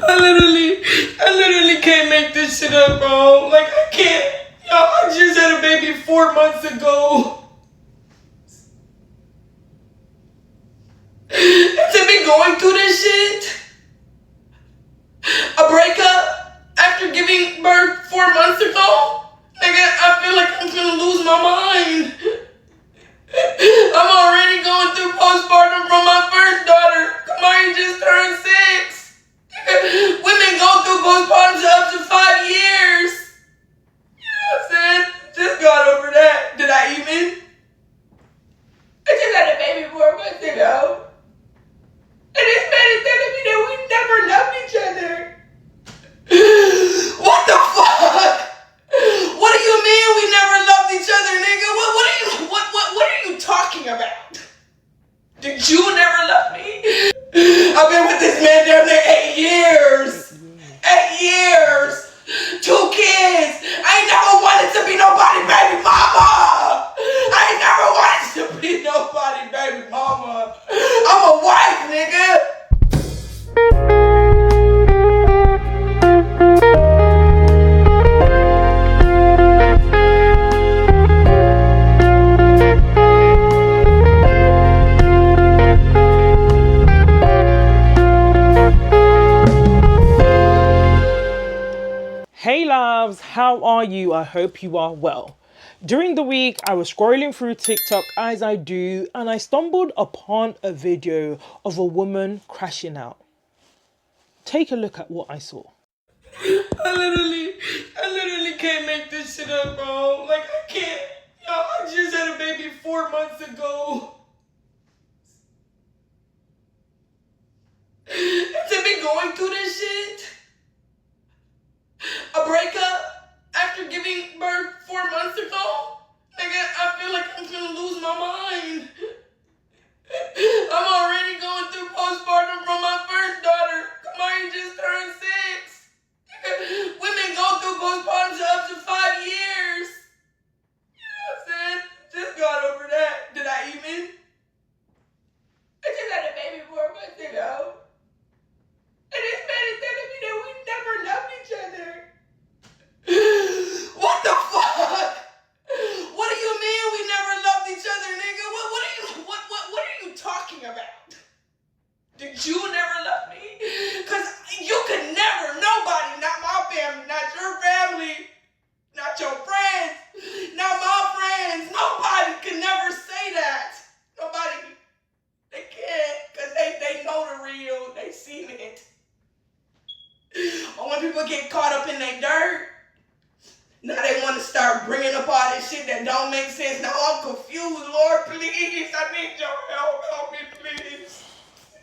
I literally can't make this shit up, bro. Like, I can't. Yo, I just had a baby 4 months ago. To be going through this shit, a breakup after giving birth 4 months ago, nigga, I feel like I'm gonna lose my mind. I'm already going through postpartum from my first daughter. Kamari just turned 6. Women go through postpartum up to 5 years. You know what I'm saying? Just got over that. Did I even? I just had a baby 4 months ago. And this man is telling me that we never loved each other. What the fuck? What do you mean we never loved each other, nigga? What are you talking about? Did you never love me? I've been with this man damn near 8 years. 8 years. 2 kids. I ain't never wanted to be nobody baby mama. I ain't never wanted to be nobody baby mama. I'm a wife, nigga. Hey loves, how are you? I hope you are well. During the week, I was scrolling through TikTok as I do, and I stumbled upon a video of a woman crashing out. Take a look at what I saw. I literally can't make this shit up, bro. Like, I can't. Yo, I just had a baby 4 months ago. To be going through this shit, a breakup after giving birth 4 months ago, nigga, I feel like I'm gonna lose my mind. I'm already going through postpartum from my first daughter. Kamari just turned 6. Women go through postpartum up to 5 years. You know what I'm saying? Just got over that. Did I even? I just had a baby 4 months ago. And this man is telling me that we never loved each other. What the fuck? What do you mean we never loved each other, nigga? What are you talking about? Did you never love me? Cause you could never, nobody, not my family, not your family, not your friends, not my friends, nobody could never say that. Nobody, they can't, cause they know the real, they seen it. But when people get caught up in their dirt, now they want to start bringing up all this shit that don't make sense. Now I'm confused. Lord, please, I need your help. Help me, please.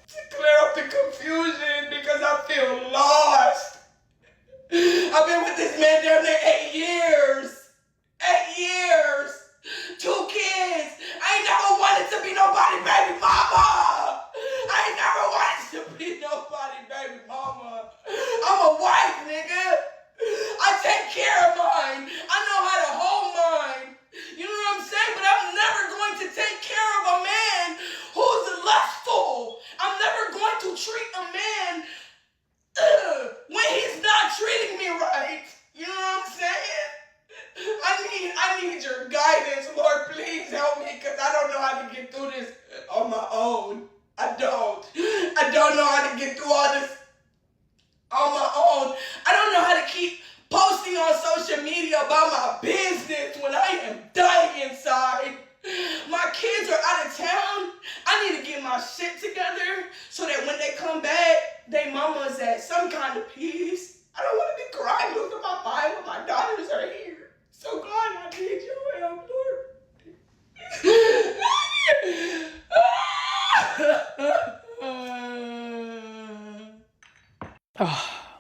To clear up the confusion because I feel lost. I've been with this man damn near 8 years. 8 years. 2 kids. I ain't never wanted to be nobody baby mama. I ain't never wanted to be nobody baby mama. I'm a wife, nigga. I take care of mine. I know how to hold mine. You know what I'm saying? But I'm never going to take care of a man who's lustful. I'm never going to treat a man when he's not treating me right. You know what I'm saying? I need your guidance, Lord. Please help me, because I don't know how to get through this on my own. I don't know how to get through all this on my own. I don't know how to keep posting on social media about my business when I am dying inside. My kids are out of town. I need to get my shit together so that when they come back, they mama's at some kind of peace. I don't want to be crying, losing my mind when my daughters are here. So God, I need your help, Lord.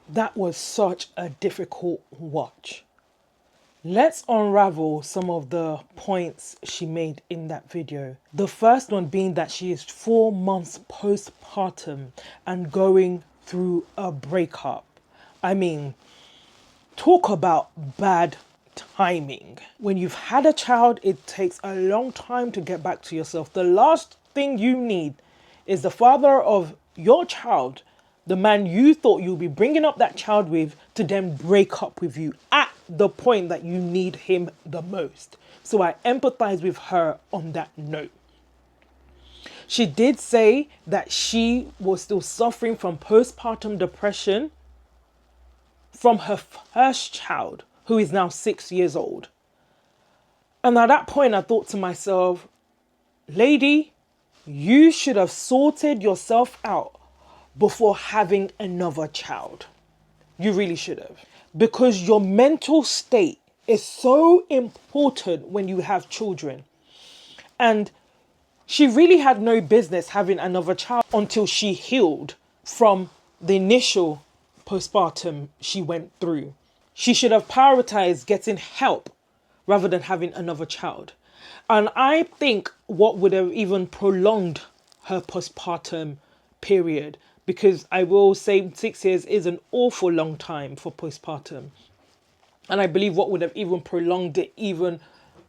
That was such a difficult watch. Let's unravel some of the points she made in that video. The first one being that she is 4 months postpartum and going through a breakup. I mean, talk about bad timing. When you've had a child, it takes a long time to get back to yourself. The last thing you need is the father of your child the man you thought you'd be bringing up that child with, to then break up with you at the point that you need him the most. So I empathize with her on that note. She did say that she was still suffering from postpartum depression from her first child, who is now 6 years old. And at that point, I thought to myself, lady, you should have sorted yourself out before having another child. You really should have. Because your mental state is so important when you have children. And she really had no business having another child until she healed from the initial postpartum she went through. She should have prioritized getting help rather than having another child. And I think what would have even prolonged her postpartum period, because I will say 6 years is an awful long time for postpartum. And I believe what would have even prolonged it even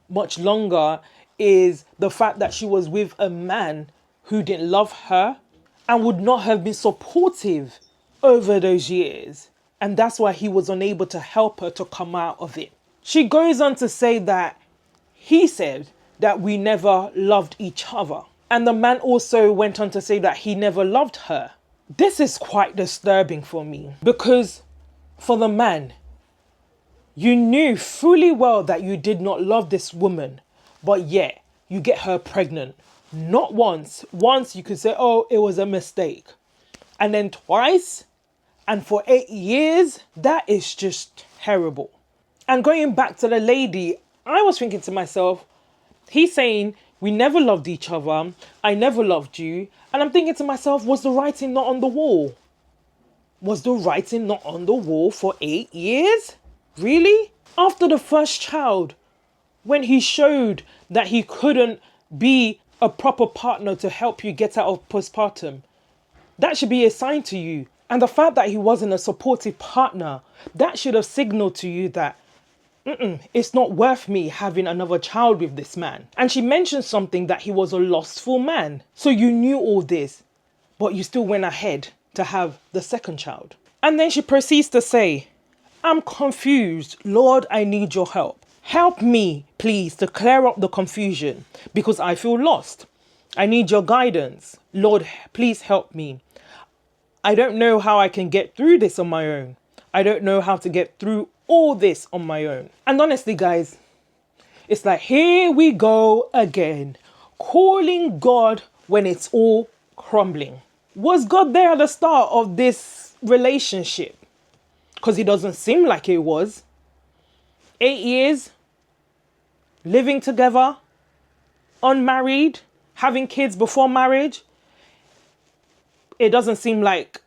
much longer is the fact that she was with a man who didn't love her and would not have been supportive over those years. And that's why he was unable to help her to come out of it. She goes on to say that he said that we never loved each other. And the man also went on to say that he never loved her. This is quite disturbing for me, because for the man, you knew fully well that you did not love this woman, but yet you get her pregnant. Not once. Once you could say, oh, it was a mistake. And then twice, and for 8 years, that is just terrible. And going back to the lady, I was thinking to myself, he's saying, we never loved each other. I never loved you. And I'm thinking to myself, was the writing not on the wall? Was the writing not on the wall for 8 years? Really? After the first child, when he showed that he couldn't be a proper partner to help you get out of postpartum, that should be a sign to you. And the fact that he wasn't a supportive partner, that should have signaled to you that it's not worth me having another child with this man. And she mentioned something that he was a lustful man. So you knew all this, but you still went ahead to have the second child. And then she proceeds to say, I'm confused. Lord, I need your help. Help me, please, to clear up the confusion because I feel lost. I need your guidance. Lord, please help me. I don't know how I can get through this on my own. I don't know how to get through all this on my own. And honestly, guys, it's like, here we go again, calling God when it's all crumbling. Was God there at the start of this relationship? Because it doesn't seem like it was. 8 years, living together, unmarried, having kids before marriage. It doesn't seem like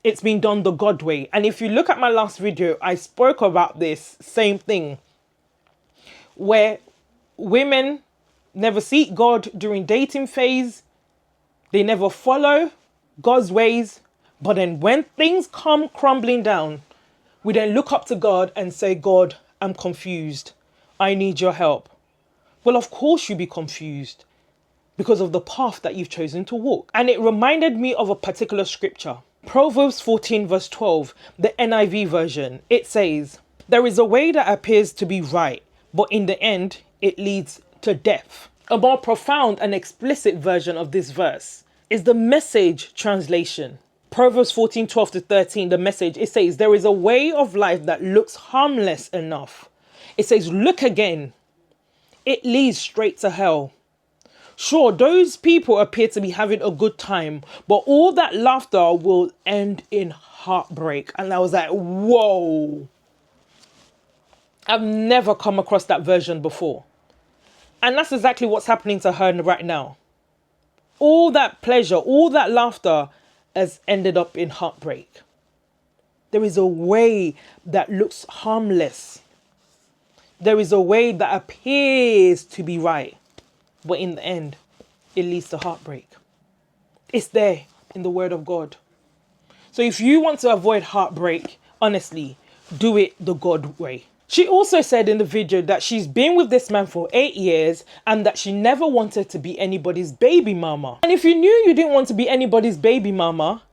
it's been done the God way. And if you look at my last video, I spoke about this same thing, where women never seek God during dating phase. They never follow God's ways. But then when things come crumbling down, we then look up to God and say, God, I'm confused. I need your help. Well, of course you'll be confused because of the path that you've chosen to walk. And it reminded me of a particular scripture. Proverbs 14 verse 12, the NIV version. It says, there is a way that appears to be right, but in the end, it leads to death. A more profound and explicit version of this verse is the Message translation. Proverbs 14, 12 to 13, the Message, it says, there is a way of life that looks harmless enough. It says, look again. It leads straight to hell. Sure, those people appear to be having a good time, but all that laughter will end in heartbreak. And I was like, whoa. I've never come across that version before. And that's exactly what's happening to her right now. All that pleasure, all that laughter has ended up in heartbreak. There is a way that looks harmless. There is a way that appears to be right. But in the end, it leads to heartbreak. It's there in the Word of God. So if you want to avoid heartbreak, honestly, do it the God way. She also said in the video that she's been with this man for 8 years and that she never wanted to be anybody's baby mama. And if you knew you didn't want to be anybody's baby mama,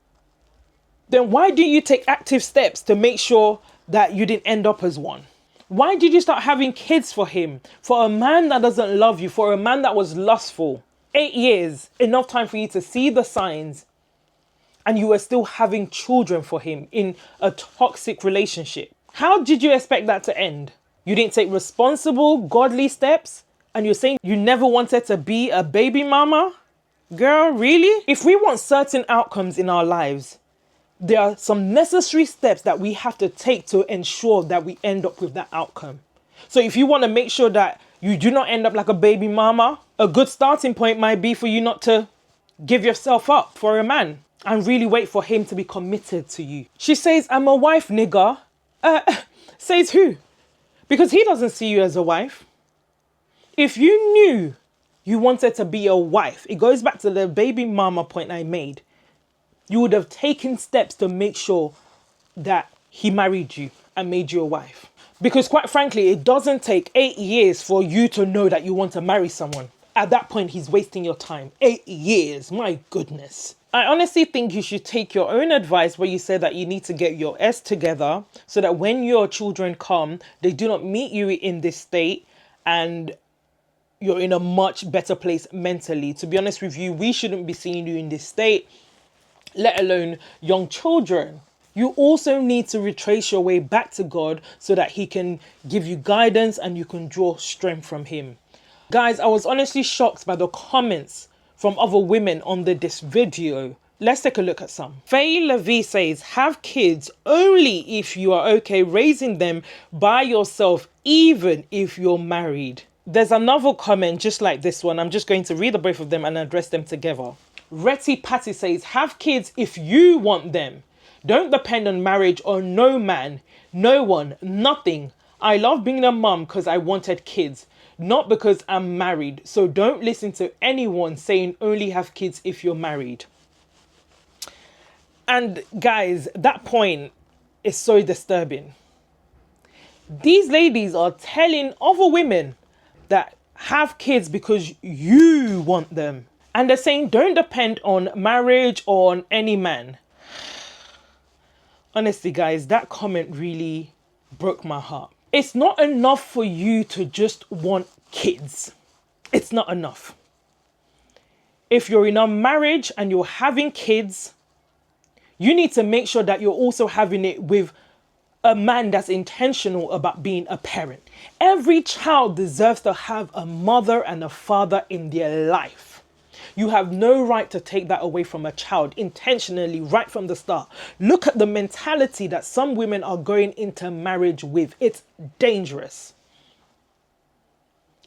then why do you take active steps to make sure that you didn't end up as one? Why did you start having kids for him? For a man that doesn't love you, for a man that was lustful. 8 years, enough time for you to see the signs, and you were still having children for him in a toxic relationship. How did you expect that to end? You didn't take responsible, godly steps, and you're saying you never wanted to be a baby mama? Girl, really? If we want certain outcomes in our lives, there are some necessary steps that we have to take to ensure that we end up with that outcome. So if you want to make sure that you do not end up like a baby mama, a good starting point might be for you not to give yourself up for a man and really wait for him to be committed to you. She says, I'm a wife, nigga. Says who? Because he doesn't see you as a wife. If you knew you wanted to be a wife, it goes back to the baby mama point I made. You would have taken steps to make sure that he married you and made you a wife. Because quite frankly, it doesn't take 8 years for you to know that you want to marry someone. At that point, he's wasting your time. 8 years, my goodness. I honestly think you should take your own advice where you say that you need to get your S together so that when your children come, they do not meet you in this state and you're in a much better place mentally. To be honest with you, we shouldn't be seeing you in this state, let alone young children. You also need to retrace your way back to God so that he can give you guidance and you can draw strength from him. Guys, I was honestly shocked by the comments from other women on this video. Let's take a look at some. Faye Levy says, have kids only if you are okay raising them by yourself, even if you're married. There's another comment just like this one. I'm just going to read the both of them and address them together. Retty Patty says, have kids if you want them. Don't depend on marriage or no man, no one, nothing. I love being a mum because I wanted kids, not because I'm married. So don't listen to anyone saying only have kids if you're married. And guys, that point is so disturbing. These ladies are telling other women that have kids because you want them. And they're saying don't depend on marriage or on any man. Honestly, guys, that comment really broke my heart. It's not enough for you to just want kids. It's not enough. If you're in a marriage and you're having kids, you need to make sure that you're also having it with a man that's intentional about being a parent. Every child deserves to have a mother and a father in their life. You have no right to take that away from a child intentionally right from the start. Look at the mentality that some women are going into marriage with. It's dangerous.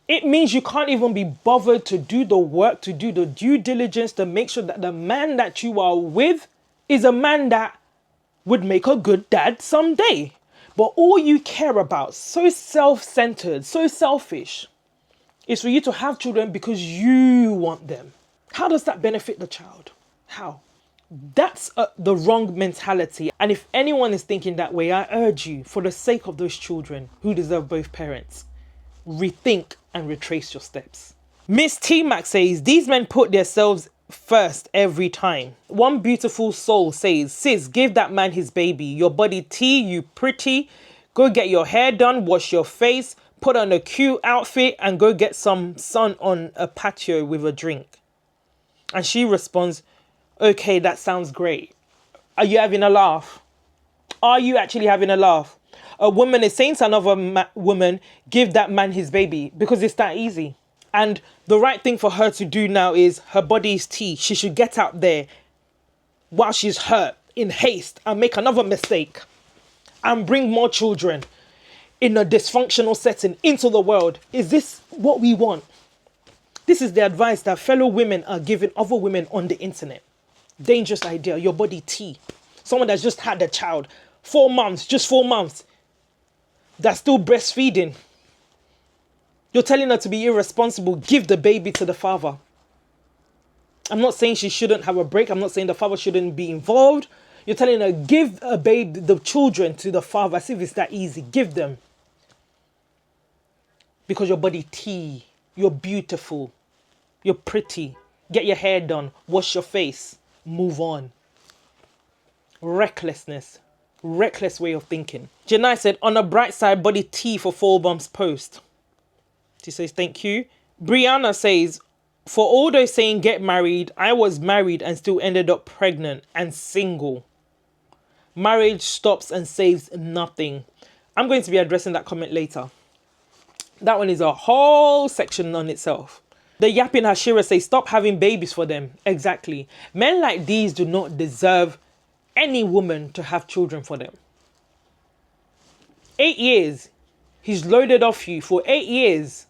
It means you can't even be bothered to do the work, to do the due diligence, to make sure that the man that you are with is a man that would make a good dad someday. But all you care about, so self-centered, so selfish, is for you to have children because you want them. How does that benefit the child? How? That's the wrong mentality. And if anyone is thinking that way, I urge you, for the sake of those children who deserve both parents, rethink and retrace your steps. Miss T-Mac says, these men put themselves first every time. One beautiful soul says, sis, give that man his baby. Your body tea, you pretty. Go get your hair done, wash your face, put on a cute outfit and go get some sun on a patio with a drink. And she responds, okay, that sounds great. Are you having a laugh? Are you actually having a laugh? A woman is saying to another woman, give that man his baby, because it's that easy. And the right thing for her to do now is her body is tea. She should get out there while she's hurt in haste and make another mistake and bring more children in a dysfunctional setting into the world. Is this what we want? This is the advice that fellow women are giving other women on the internet. Dangerous idea. Your body tea. Someone that's just had a child. 4 months, just 4 months. That's still breastfeeding. You're telling her to be irresponsible. Give the baby to the father. I'm not saying she shouldn't have a break. I'm not saying the father shouldn't be involved. You're telling her, give a baby, the children to the father. As if it's that easy. Give them. Because your body tea. You're beautiful. You're pretty. Get your hair done. Wash your face. Move on. Recklessness. Reckless way of thinking. Janai said, on a bright side, body T for 4 bumps post. She says, thank you. Brianna says, for all those saying get married, I was married and still ended up pregnant and single. Marriage stops and saves nothing. I'm going to be addressing that comment later. That one is a whole section on itself. The Yapping Hashira says, stop having babies for them. Exactly. Men like these do not deserve any woman to have children for them. 8 years. He's loaded off you for 8 years.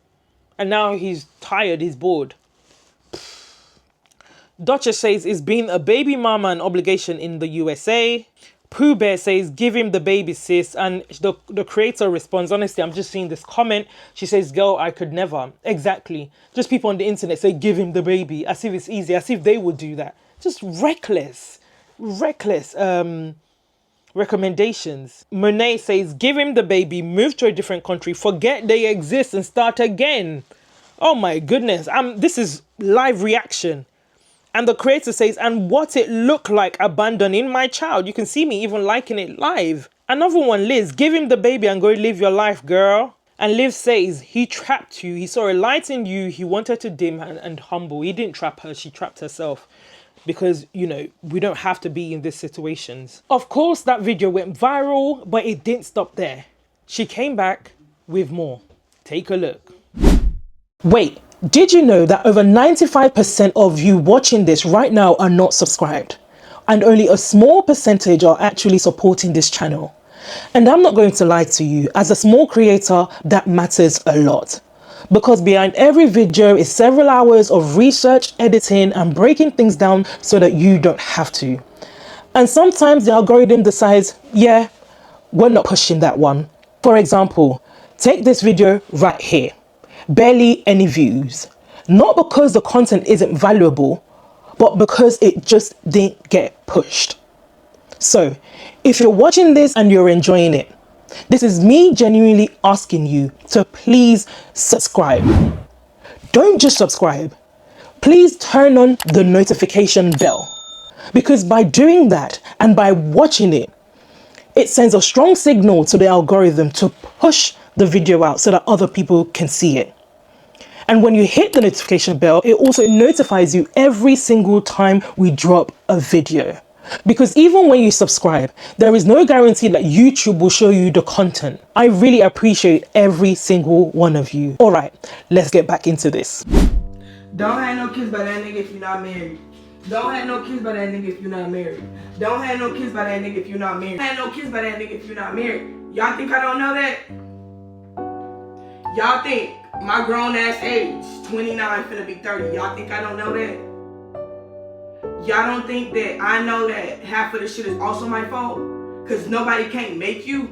And now he's tired, he's bored. Duchess says, is being a baby mama an obligation in the USA? Pooh Bear says, give him the baby, sis. And the creator responds, honestly, I'm just seeing this comment. She says, girl, I could never. Exactly. Just people on the internet say, give him the baby. As if it's easy. As if they would do that. Just reckless. Reckless recommendations. Monet says, give him the baby, move to a different country, forget they exist and start again. Oh my goodness. This is live reaction. And the creator says, and what it looked like abandoning my child. You can see me even liking it live. Another one, Liz, give him the baby and go live your life, girl. And Liv says, he trapped you. He saw a light in you. He wanted to dim and humble. He didn't trap her. She trapped herself. Because, you know, we don't have to be in these situations. Of course, that video went viral, but it didn't stop there. She came back with more. Take a look. Wait. Did you know that over 95% of you watching this right now are not subscribed? And only a small percentage are actually supporting this channel. And I'm not going to lie to you, as a small creator, that matters a lot. Because behind every video is several hours of research, editing, and breaking things down so that you don't have to. And sometimes the algorithm decides, yeah, we're not pushing that one. For example, take this video right here. Barely any views. Not because the content isn't valuable, but because it just didn't get pushed. So, if you're watching this and you're enjoying it, this is me genuinely asking you to please subscribe. Don't just subscribe. Please turn on the notification bell. Because by doing that and by watching it, it sends a strong signal to the algorithm to push the video out so that other people can see it. And when you hit the notification bell, it also notifies you every single time we drop a video. Because even when you subscribe, there is no guarantee that YouTube will show you the content. I really appreciate every single one of you. All right, let's get back into this. Don't have no kids by that nigga if you're not married. Don't have no kids by that nigga if you're not married. Don't have no kids by that nigga if you're not married. Don't have no kids by that nigga if you're not married. Y'all think I don't know that? Y'all think my grown ass age, 29 finna be 30. Y'all think I don't know that? Y'all don't think that I know that half of this shit is also my fault? Cause nobody can't make you.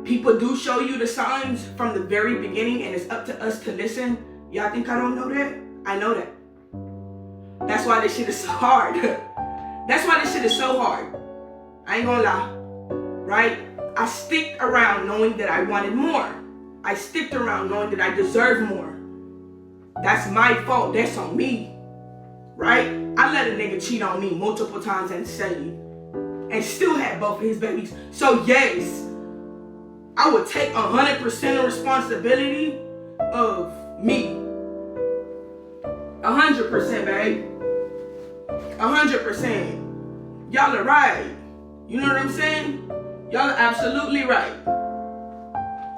People do show you the signs from the very beginning and it's up to us to listen. Y'all think I don't know that? I know that. That's why this shit is so hard. That's why this shit is so hard. I ain't gonna lie. Right? I sticked around knowing that I wanted more. I sticked around knowing that I deserve more. That's my fault. That's on me. Right? I let a nigga cheat on me multiple times and still had both of his babies. So yes, I would take 100% of responsibility of me. 100%, babe. 100%. Y'all are right. You know what I'm saying? Y'all are absolutely right.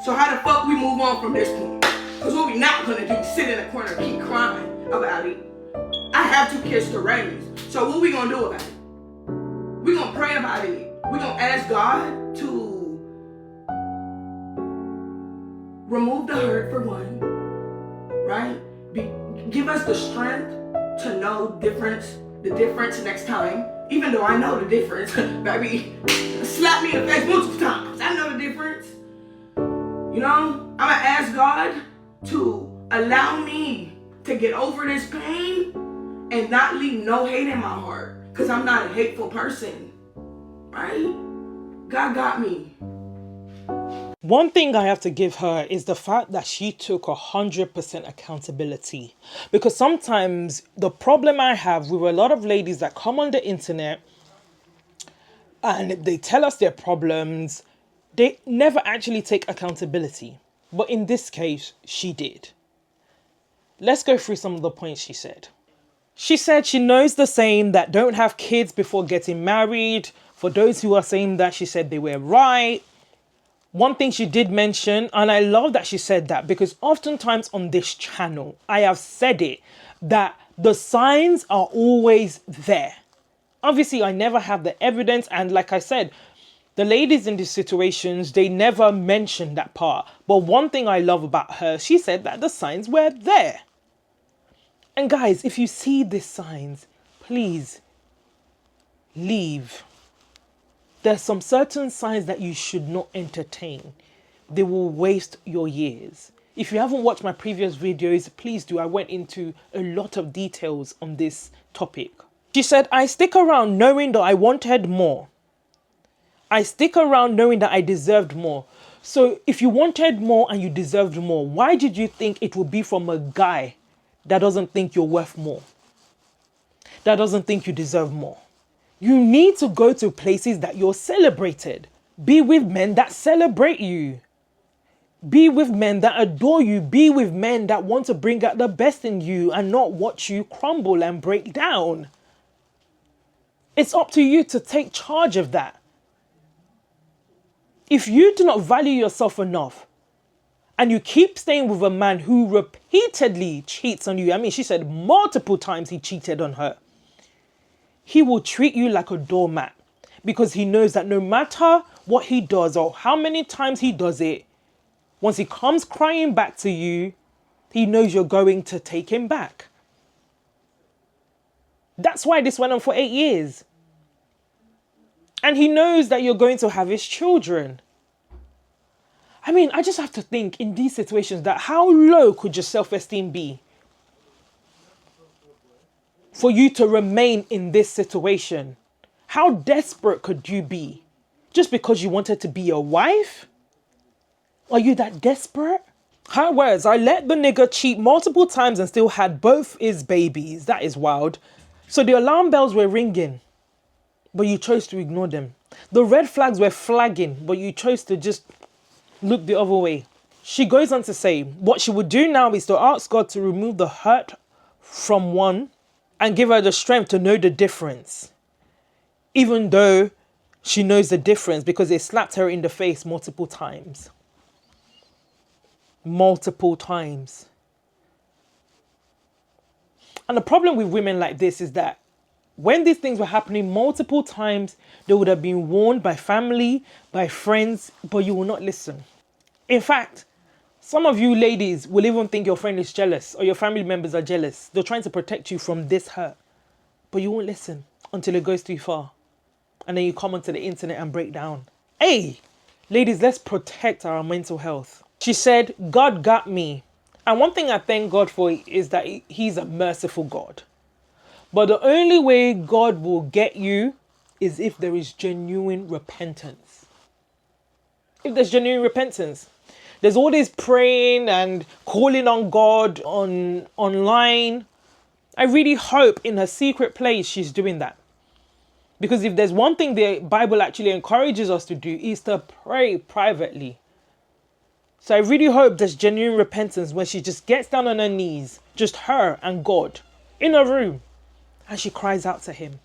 So how the fuck we move on from this point? Because what we not gonna do is sit in a corner and keep crying about it. I have 2 kids to raise. So what we gonna do about it? We gonna pray about it. We gonna ask God to remove the hurt for one, right? Give us the strength to know the difference next time. Even though I know the difference, baby, slap me in the face multiple times. I know the difference. You know, I'm gonna ask God to allow me to get over this pain and not leave no hate in my heart. Because I'm not a hateful person, right? God got me. One thing I have to give her is the fact that she took 100% accountability. Because sometimes the problem I have with a lot of ladies that come on the internet, and they tell us their problems. They never actually take accountability. But in this case, she did. Let's go through some of the points she said. She said she knows the saying that don't have kids before getting married. For those who are saying that, she said they were right. One thing she did mention, and I love that she said that, because oftentimes on this channel, I have said it, that the signs are always there. Obviously, I never have the evidence, and like I said, the ladies in these situations, they never mention that part. But one thing I love about her, she said that the signs were there. And guys, if you see these signs, please leave. There's some certain signs that you should not entertain. They will waste your years. If you haven't watched my previous videos, please do. I went into a lot of details on this topic. She said, I stick around knowing that I wanted more. I stick around knowing that I deserved more. So if you wanted more and you deserved more, why did you think it would be from a guy that doesn't think you're worth more? That doesn't think you deserve more? You need to go to places that you're celebrated. Be with men that celebrate you. Be with men that adore you. Be with men that want to bring out the best in you and not watch you crumble and break down. It's up to you to take charge of that. If you do not value yourself enough and you keep staying with a man who repeatedly cheats on you, I mean, she said multiple times he cheated on her, he will treat you like a doormat because he knows that no matter what he does or how many times he does it, once he comes crying back to you, he knows you're going to take him back. That's why this went on for 8 years. And he knows that you're going to have his children. I mean, I just have to think in these situations that how low could your self-esteem be for you to remain in this situation? How desperate could you be just because you wanted to be a wife? Are you that desperate? Her words, I let the nigga cheat multiple times and still had both his babies. That is wild. So the alarm bells were ringing, but you chose to ignore them. The red flags were flagging, but you chose to just look the other way. She goes on to say, what she would do now is to ask God to remove the hurt from one and give her the strength to know the difference. Even though she knows the difference because it slapped her in the face multiple times. Multiple times. And the problem with women like this is that when these things were happening multiple times, they would have been warned by family, by friends, but you will not listen. In fact, some of you ladies will even think your friend is jealous or your family members are jealous. They're trying to protect you from this hurt, but you won't listen until it goes too far. And then you come onto the internet and break down. Hey, ladies, let's protect our mental health. She said, God got me. And one thing I thank God for is that he's a merciful God. But the only way God will get you is if there is genuine repentance. If there's genuine repentance. There's all this praying and calling on God online. I really hope in her secret place she's doing that. Because if there's one thing the Bible actually encourages us to do is to pray privately. So I really hope there's genuine repentance when she just gets down on her knees, just her and God, in a room, and she cries out to him.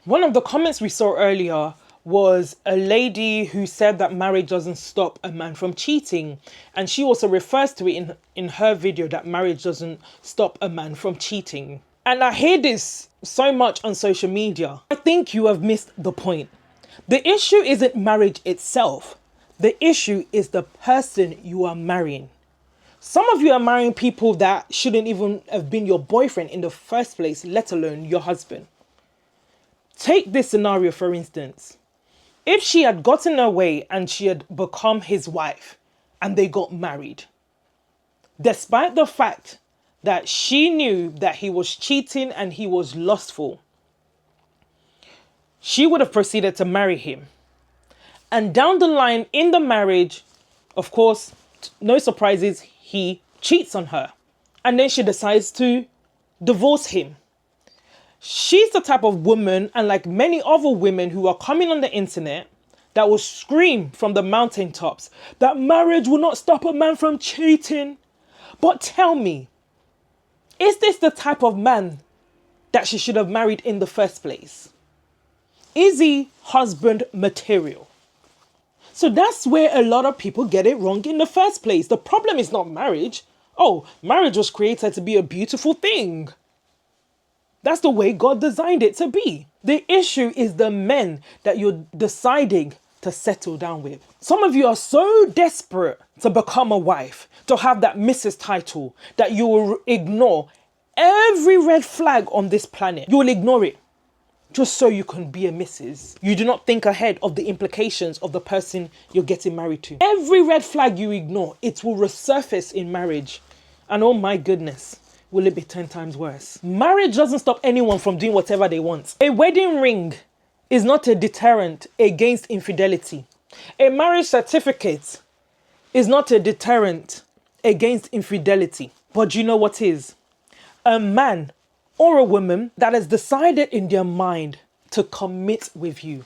One of the comments we saw earlier was a lady who said that marriage doesn't stop a man from cheating. And she also refers to it in her video that marriage doesn't stop a man from cheating. And I hear this so much on social media. I think you have missed the point. The issue isn't marriage itself. The issue is the person you are marrying. Some of you are marrying people that shouldn't even have been your boyfriend in the first place, let alone your husband. Take this scenario for instance. If she had gotten away and she had become his wife and they got married, despite the fact that she knew that he was cheating and he was lustful, she would have proceeded to marry him. And down the line in the marriage, of course, no surprises, he cheats on her. And then she decides to divorce him. She's the type of woman, and like many other women who are coming on the internet, that will scream from the mountaintops that marriage will not stop a man from cheating. But tell me, is this the type of man that she should have married in the first place? Is he husband material? So that's where a lot of people get it wrong in the first place. The problem is not marriage. Oh, marriage was created to be a beautiful thing. That's the way God designed it to be. The issue is the men that you're deciding to settle down with. Some of you are so desperate to become a wife, to have that Mrs. title, that you will ignore every red flag on this planet. You will ignore it just so you can be a Mrs. You do not think ahead of the implications of the person you're getting married to. Every red flag you ignore, it will resurface in marriage. And oh my goodness, will it be 10 times worse? Marriage doesn't stop anyone from doing whatever they want. A wedding ring is not a deterrent against infidelity. A marriage certificate is not a deterrent against infidelity. But you know what is? A man or a woman that has decided in their mind to commit with you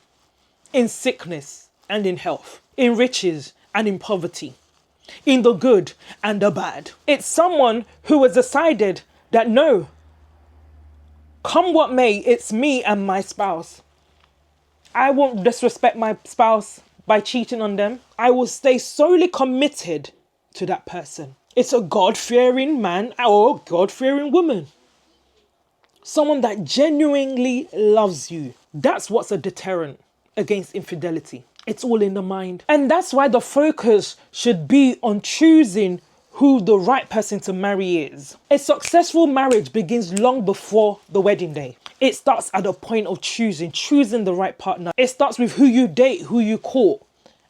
in sickness and in health, in riches and in poverty, in the good and the bad. It's someone who has decided that no, come what may, it's me and my spouse. I won't disrespect my spouse by cheating on them. I will stay solely committed to that person. It's a God-fearing man or God-fearing woman. Someone that genuinely loves you. That's what's a deterrent against infidelity. It's all in the mind. And that's why the focus should be on choosing who the right person to marry is. A successful marriage begins long before the wedding day. It starts at the point of choosing the right partner. It starts with who you date, who you court,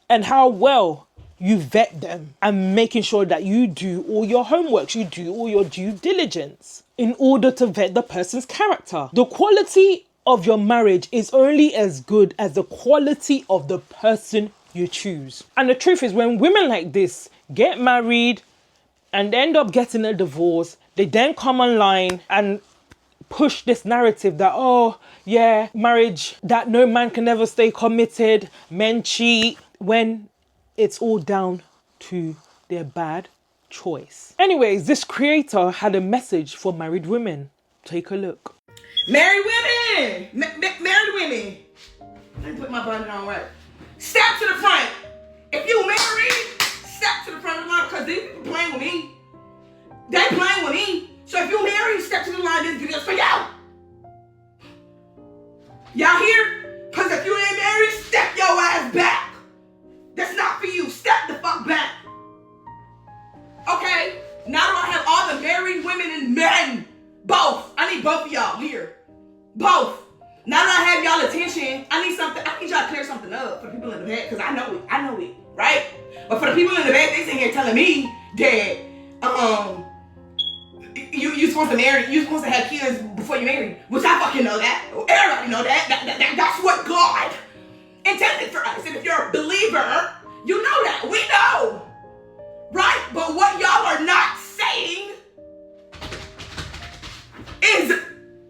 and how well you vet them, and making sure that you do all your homework, you do all your due diligence in order to vet the person's character. The quality of your marriage is only as good as the quality of the person you choose. And the truth is, when women like this get married and end up getting a divorce, they then come online and push this narrative that, oh yeah, marriage, that no man can ever stay committed, men cheat, when it's all down to their bad choice. Anyways, this creator had a message for married women. Take a look. Married women! Married women! Let me put my button on right. Step to the front. If you married, step to the front of the line, because these people playing with me. They playing with me. So if you married, step to the line. This video's for y'all. Y'all here? Because if you ain't married, step your ass back. That's not for you. Step the fuck back. Okay? Now that I have all the married women and men, both. I need both of y'all here. Both. Now that I have y'all attention, I need y'all to clear something up for the people in the back, because I know it, right? But for the people in the back, they sitting here telling me that you supposed to marry, you supposed to have kids before you marry, which I fucking know that. Everybody know that. That's what God intended for us. And if you're a believer, you know that. We know. Right? But what y'all are not saying is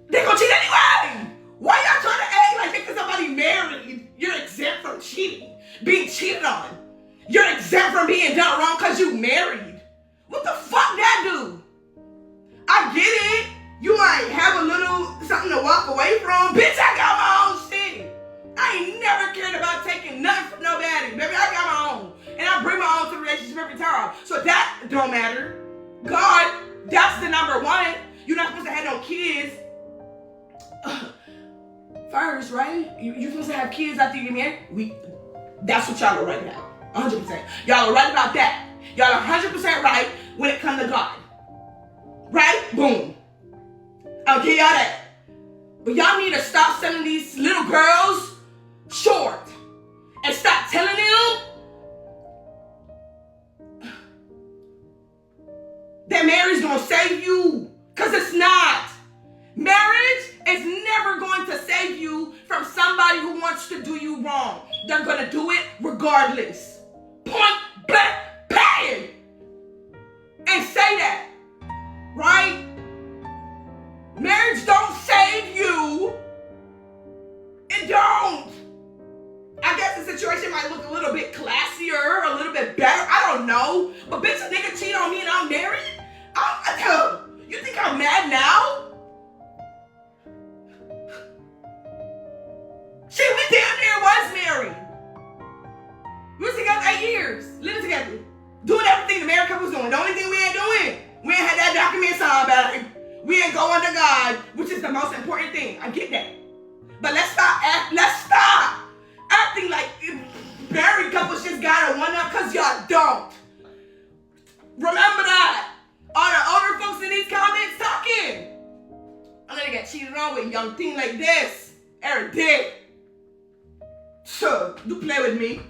they're gonna cheat anyway. Why y'all trying to act like because somebody married, you're exempt from cheating, being cheated on? You're exempt from being done wrong because you married. What the fuck that do? I get it. You might have a little something to walk away from. Bitch, I got my own shit. I ain't never cared about taking nothing from nobody. Baby, I got my own. And I bring my own to the relationship every time. So that don't matter. God, that's the number one. You're not supposed to have no kids first, right? You're supposed to have kids after you get married. That's what y'all are right now. 100%. Y'all are right about that. Y'all are 100% right when it comes to God. Right? Boom. I'll give y'all that. But y'all need to stop selling these little girls short. And stop telling them that marriage gonna save you. Because it's not. Marriage is never going to save you from somebody who wants to do you wrong. They're gonna do it regardless. Point blank, period. And say that. Right? Marriage don't save you bit better. I don't know. But bitch, a nigga cheat on me and I'm married? You think I'm mad now? Shit, we damn near was married. We was together 8 years, living together, doing everything the married couple was doing. The only thing we ain't doing, we ain't had that document signed about it. We ain't go under God, which is the most important thing. I get that. But let's stop acting like married couples just got a one-up, because y'all don't. Remember that. All the older folks in these comments talking. I'm gonna get cheated on with a young thing like this. Every day. Sure, you play with me.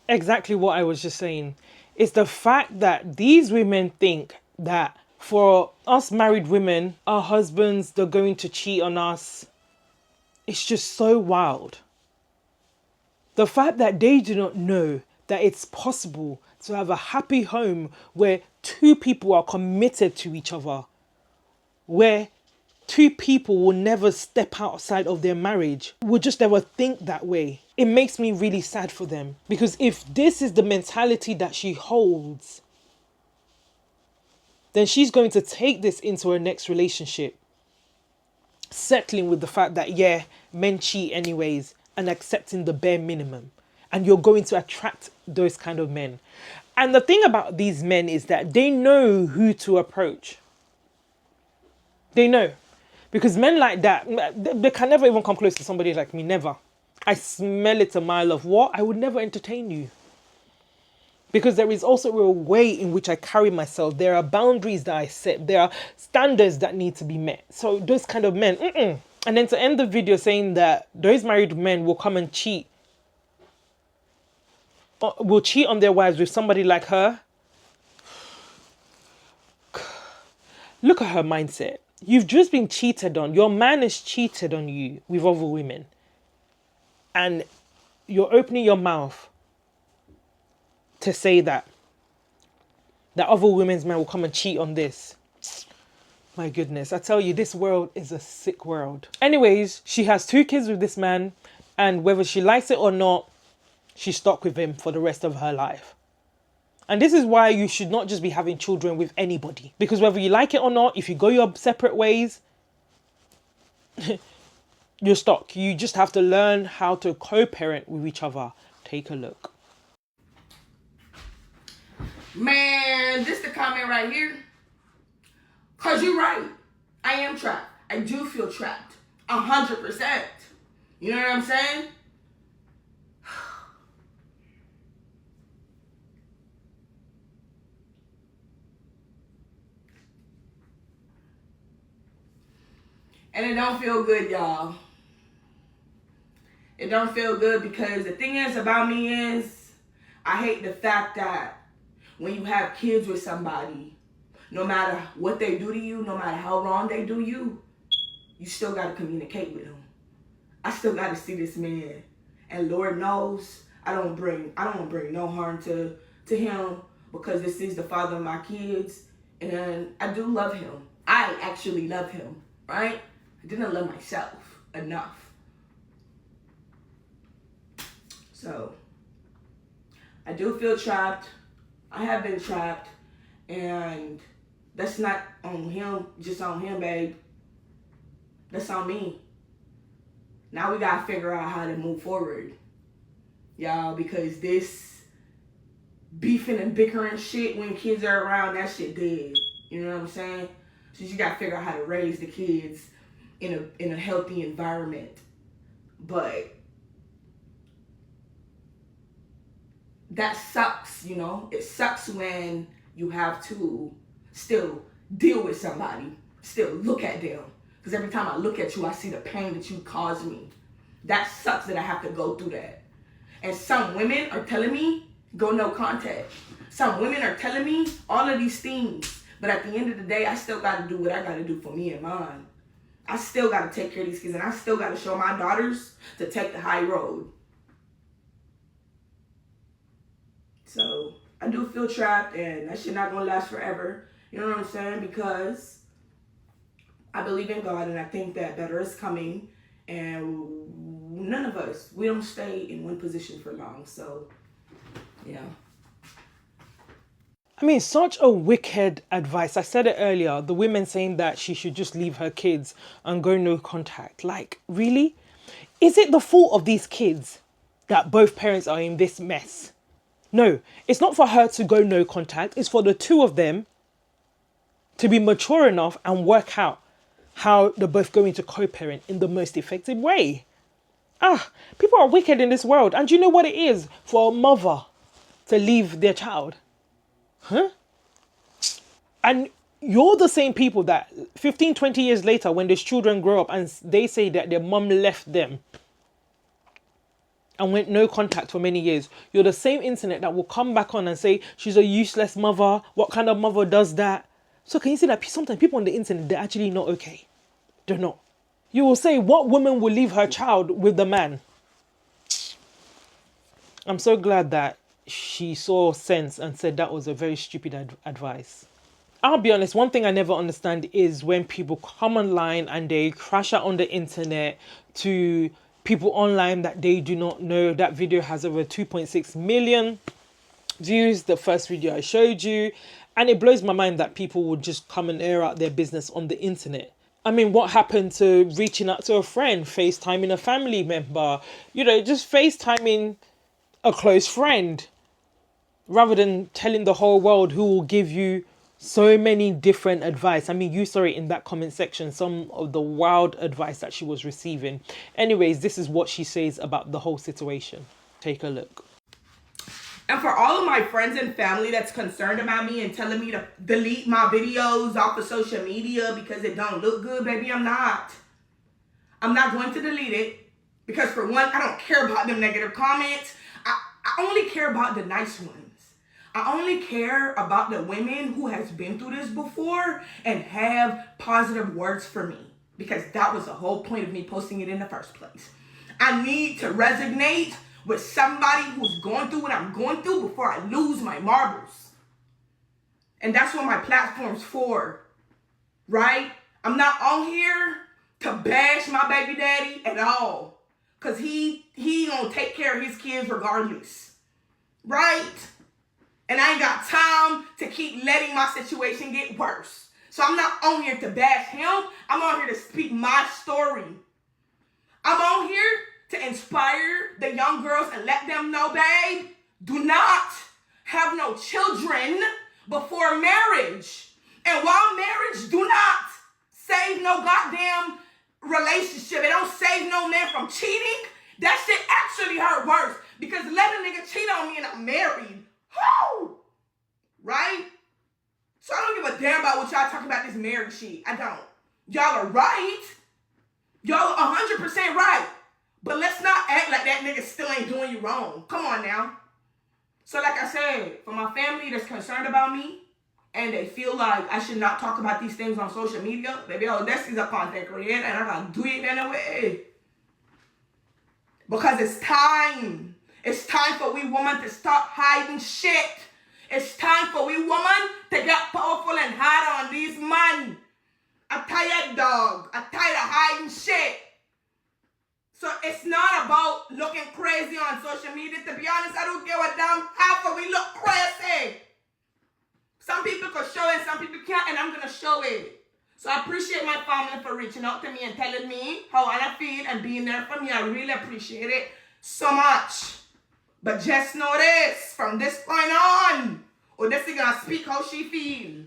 Exactly what I was just saying. It's the fact that these women think that for us married women, our husbands, they're going to cheat on us. It's just so wild. The fact that they do not know that it's possible to have a happy home where two people are committed to each other, where two people will never step outside of their marriage, will just never think that way. It makes me really sad for them, because if this is the mentality that she holds, then she's going to take this into her next relationship, settling with the fact that, yeah, men cheat anyways, and accepting the bare minimum. And you're going to attract those kind of men. And the thing about these men is that they know who to approach. They know. Because men like that, they can never even come close to somebody like me, never. I smell it a mile of what? I would never entertain you. Because there is also a way in which I carry myself. There are boundaries that I set. There are standards that need to be met. So those kind of men, And then to end the video saying that those married men will come and cheat, will cheat on their wives with somebody like her. Look at her mindset. You've just been cheated on. Your man has cheated on you with other women. And you're opening your mouth to say that other women's men will come and cheat on this. My goodness, I tell you, this world is a sick world. Anyways, she has 2 kids with this man, and whether she likes it or not, she's stuck with him for the rest of her life. And this is why you should not just be having children with anybody. Because whether you like it or not, if you go your separate ways, you're stuck. You just have to learn how to co-parent with each other. Take a look. Man, this the comment right here. Cause you're right. I am trapped. I do feel trapped. 100%. You know what I'm saying? And it don't feel good, y'all. It don't feel good because the thing is about me is I hate the fact that when you have kids with somebody, no matter what they do to you, no matter how wrong they do you, you still got to communicate with them. I still got to see this man. And Lord knows I don't bring no harm to him, because this is the father of my kids. And I do love him. I actually love him, right? I didn't love myself enough. So I do feel trapped. I have been trapped. And that's not on him, just on him, babe. That's on me. Now we gotta figure out how to move forward, y'all, because this beefing and bickering shit when kids are around, that shit dead. You know what I'm saying? So you gotta figure out how to raise the kids in a healthy environment. But that sucks, you know? It sucks when you have to still deal with somebody, still look at them. Because every time I look at you, I see the pain that you caused me. That sucks that I have to go through that. And some women are telling me, go no contact. Some women are telling me all of these things. But at the end of the day, I still got to do what I got to do for me and mine. I still got to take care of these kids. And I still got to show my daughters to take the high road. So I do feel trapped, and that shit not going to last forever. You know what I'm saying? Because I believe in God, and I think that better is coming. And none of us, we don't stay in one position for long. So Yeah. I mean, such a wicked advice. I said it earlier, the women saying that she should just leave her kids and go no contact. Like, really? Is it the fault of these kids that both parents are in this mess? No, it's not for her to go no contact. It's for the two of them to be mature enough and work out how they're both going to co-parent in the most effective way. People are wicked in this world. And you know what it is for a mother to leave their child? Huh? And you're the same people that 15, 20 years later, when these children grow up and they say that their mum left them and went no contact for many years, you're the same internet that will come back on and say she's a useless mother. What kind of mother does that? So can you see that sometimes people on the internet, they're actually not okay? They're not. You will say, what woman will leave her child with the man? I'm so glad that she saw sense and said that was a very stupid advice. I'll be honest, one thing I never understand is when people come online and they crash out on the internet to people online that they do not know. That video has over 2.6 million views, the first video I showed you. And it blows my mind that people would just come and air out their business on the internet. I mean, what happened to reaching out to a friend, FaceTiming a family member, just FaceTiming a close friend, rather than telling the whole world who will give you so many different advice. I mean, you saw it in that comment section, some of the wild advice that she was receiving. Anyways, this is what she says about the whole situation. Take a look. And for all of my friends and family that's concerned about me and telling me to delete my videos off of social media because it don't look good, baby, I'm not. I'm not going to delete it because, for one, I don't care about them negative comments. I only care about the nice ones. I only care about the women who has been through this before and have positive words for me, because that was the whole point of me posting it in the first place. I need to resonate with somebody who's going through what I'm going through before I lose my marbles. And that's what my platform's for, right? I'm not on here to bash my baby daddy at all, because he gonna take care of his kids regardless, right? And I ain't got time to keep letting my situation get worse. So I'm not on here to bash him. I'm on here to speak my story. I'm on here to inspire the young girls and let them know, babe, do not have no children before marriage. And while marriage do not save no goddamn relationship, it don't save no man from cheating, that shit actually hurt worse. Because let a nigga cheat on me and I'm married. Who? Right? So I don't give a damn about what y'all talking about this marriage shit. I don't. Y'all are right. Y'all are 100% right. But let's not act like that nigga still ain't doing you wrong. Come on now. So like I said, for my family that's concerned about me and they feel like I should not talk about these things on social media, baby, this is a content creator and I gotta do it anyway. Because it's time. It's time for we women to stop hiding shit. It's time for we women to get powerful and hard on these men. I'm tired, dog. I'm tired of hiding shit. So it's not about looking crazy on social media. To be honest, I don't give a damn how we look crazy. Some people can show it, some people can't, and I'm going to show it. So I appreciate my family for reaching out to me and telling me how I feel and being there for me. I really appreciate it so much. But just know this, from this point on, Odessa gonna speak how she feel.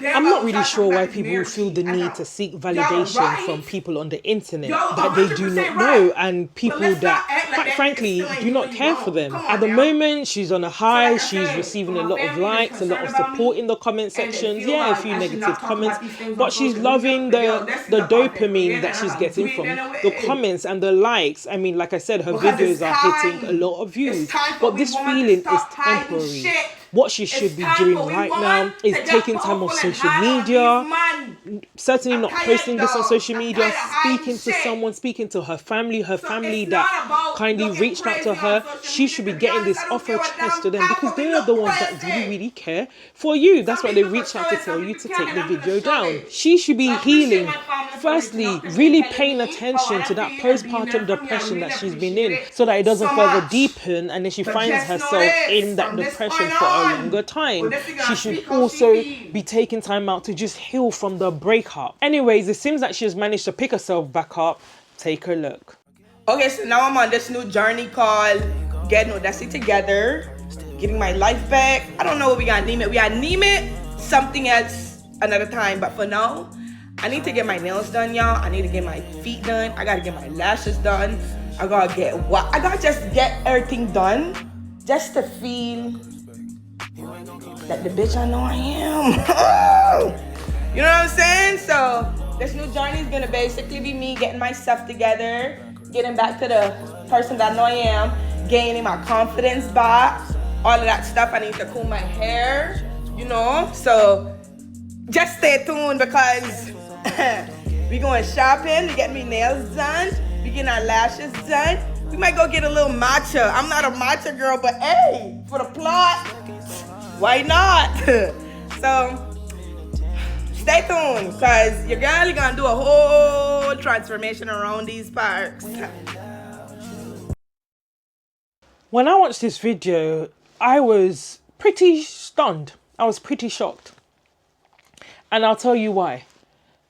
I'm not really sure why people feel the need to seek validation from people on the internet that they do not know, and people that, quite frankly, do not care for them. At the moment, she's on a high, she's receiving a lot of likes, a lot of support in the comment sections, yeah, a few negative comments, but she's loving the dopamine that she's getting from the comments and the likes. I mean, like I said, her videos are hitting a lot of views, but this feeling is temporary. What she should be doing right now is taking time off social media, certainly not posting this on social media, speaking to someone, speaking to her family that kindly reached out to her. She should be getting this off her chest to them, because they are the ones that really care for you. That's why they reached out to tell you to take the video down. She should be healing. Firstly, really paying attention to that postpartum depression that she's been in, so that it doesn't further deepen and then she finds herself in that depression for a longer time. She should also be taking time out to just heal from the breakup. Anyways, it seems that she has managed to pick herself back up. Take a look. Okay, so now I'm on this new journey called Getting Audacity Together, getting my life back. I don't know what we gotta name it. We gotta name it something else another time, but for now, I need to get my nails done, y'all. I need to get my feet done. I gotta get my lashes done. I gotta just get everything done just to feel like the bitch I know I am. You know what I'm saying? So this new journey is gonna basically be me getting my stuff together, getting back to the person that I know I am, gaining my confidence back, all of that stuff. I need to comb my hair, you know? So just stay tuned, because we going shopping, we getting me nails done, we getting our lashes done. We might go get a little matcha. I'm not a matcha girl, but hey, for the plot, why not? So stay tuned, because your girl is gonna do a whole transformation around these parts. When I watched this video, I was pretty stunned. I was pretty shocked. And I'll tell you why.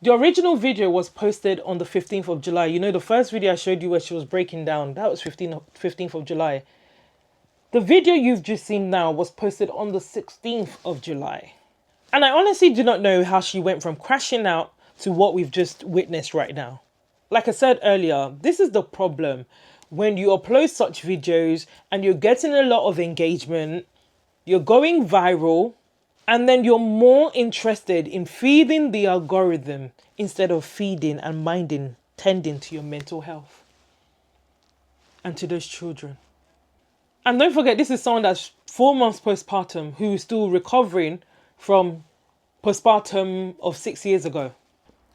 The original video was posted on the 15th of July. You know, the first video I showed you where she was breaking down, that was 15th of July. The video you've just seen now was posted on the 16th of July. And I honestly do not know how she went from crashing out to what we've just witnessed right now. Like I said earlier, this is the problem. When you upload such videos and you're getting a lot of engagement, you're going viral, and then you're more interested in feeding the algorithm instead of feeding and tending to your mental health and to those children. And don't forget, this is someone that's 4 months postpartum who is still recovering from postpartum of 6 years ago.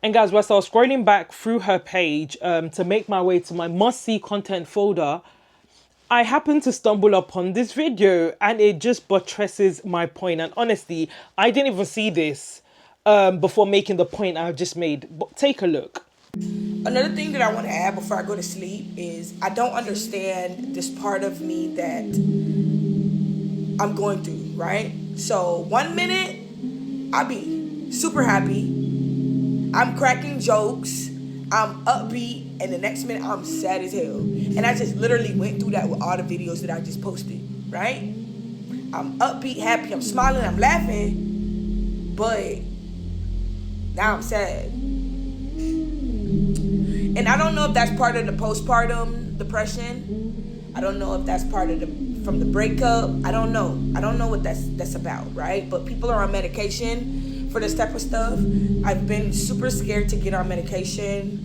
And guys, whilst I was scrolling back through her page to make my way to my must-see content folder, I happened to stumble upon this video, and it just buttresses my point. And honestly, I didn't even see this before making the point I just made. But take a look. Another thing that I want to add before I go to sleep is I don't understand this part of me that I'm going through, right? So 1 minute, I be super happy. I'm cracking jokes. I'm upbeat, and the next minute I'm sad as hell. And I just literally went through that with all the videos that I just posted, right? I'm upbeat, happy, I'm smiling, I'm laughing, but now I'm sad. And I don't know if that's part of the postpartum depression. I don't know if that's part of from the breakup. I don't know. I don't know what that's about, right? But people are on medication for this type of stuff. I've been super scared to get on medication,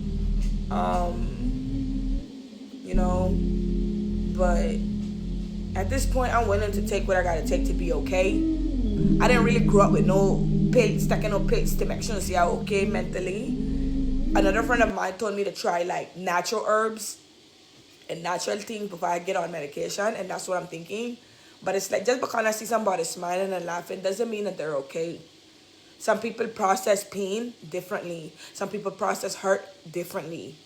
you know, but at this point, I'm willing to take what I gotta take to be okay. I didn't really grow up with no pills, taking no pills to make sure I'm okay mentally. Another friend of mine told me to try like natural herbs and natural things before I get on medication, and that's what I'm thinking. But it's like, just because I see somebody smiling and laughing doesn't mean that they're okay. Some people process pain differently. Some people process hurt differently.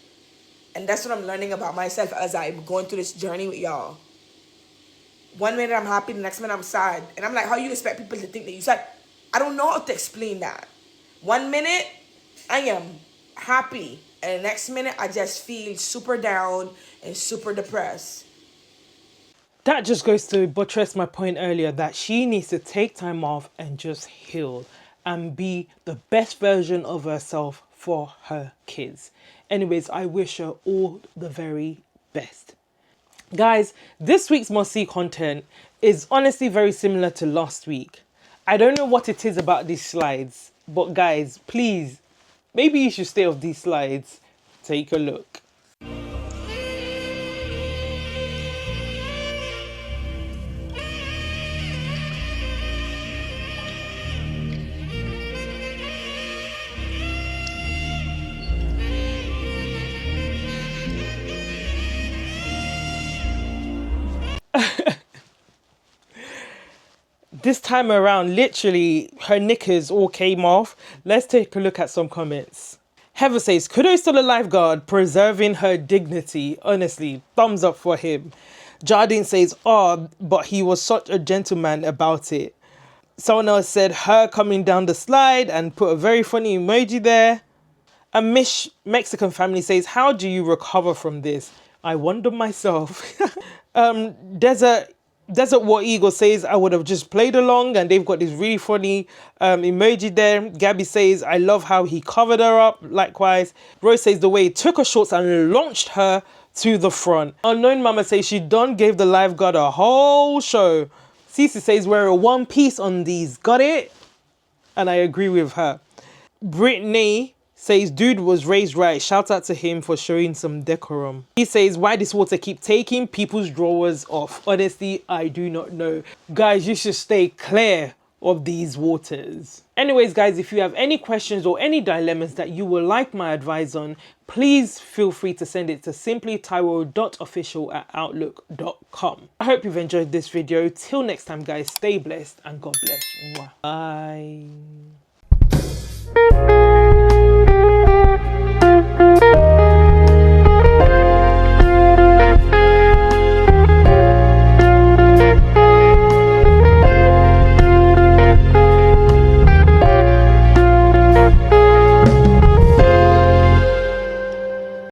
And that's what I'm learning about myself as I'm going through this journey with y'all. 1 minute I'm happy, the next minute I'm sad. And I'm like, how you expect people to think that you sad? I don't know how to explain that. 1 minute, I am happy. And the next minute, I just feel super down and super depressed. That just goes to buttress my point earlier that she needs to take time off and just heal and be the best version of herself for her kids. Anyways, I wish her all the very best. Guys, this week's must-see content is honestly very similar to last week. I don't know what it is about these slides, but guys, please, maybe you should stay off these slides. Take a look. This time around, literally, her knickers all came off. Let's take a look at some comments. Heather says, kudos to the lifeguard, preserving her dignity. Honestly, thumbs up for him. Jardine says, oh, but he was such a gentleman about it. Someone else said, her coming down the slide, and put a very funny emoji there. A Mish Mexican family says, how do you recover from this? I wonder myself. Desert War Eagle says, I would have just played along, and they've got this really funny emoji there. Gabby says, I love how he covered her up. Likewise. Rose says, the way he took her shorts and launched her to the front. Unknown Mama says, she done gave the lifeguard a whole show. Cece says, wear a one piece on these. Got it? And I agree with her. Brittany says, dude was raised right. Shout out to him for showing some decorum. He says, why this water keep taking people's drawers off? Honestly, I do not know. Guys, you should stay clear of these waters. Anyways, guys, if you have any questions or any dilemmas that you would like my advice on, please feel free to send it to simplytaiwo.official@outlook.com. I hope you've enjoyed this video. Till next time, guys, stay blessed and God bless. Mwah. Bye.